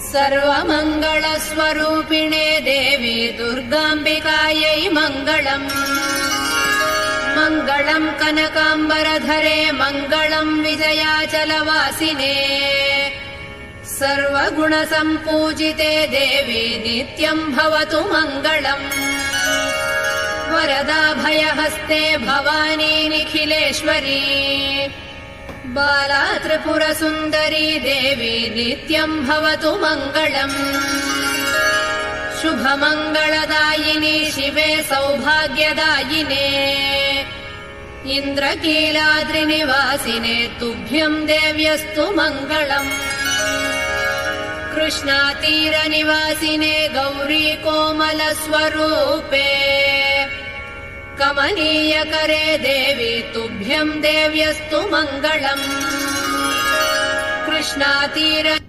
सर्वमङ्गलस्वरूपिणे देवी दुर्गाम्बिकायै मङ्गलम्। मङ्गलम् कनकाम्बरधरे मङ्गलम् विजयाचलवासिने। सर्वगुणसम्पूजिते देवी नित्यम् भवतु मङ्गलम्। वरदाभयहस्ते भवानी निखिलेश्वरी। बाला त्रिपुरसुन्दरी देवी नित्यम् भवतु मङ्गलम्। शुभमङ्गलदायिनि शिवे सौभाग्यदायिने। इन्द्रकीलाद्रिनिवासिने तुभ्यम् देव्यस्तु मङ्गलम्। कृष्णातीरनिवासिने गौरी कोमलस्वरूपे। कमनीयकरे देवी तुभ्यम् देव्यस्तु मङ्गलम्। कृष्णातीर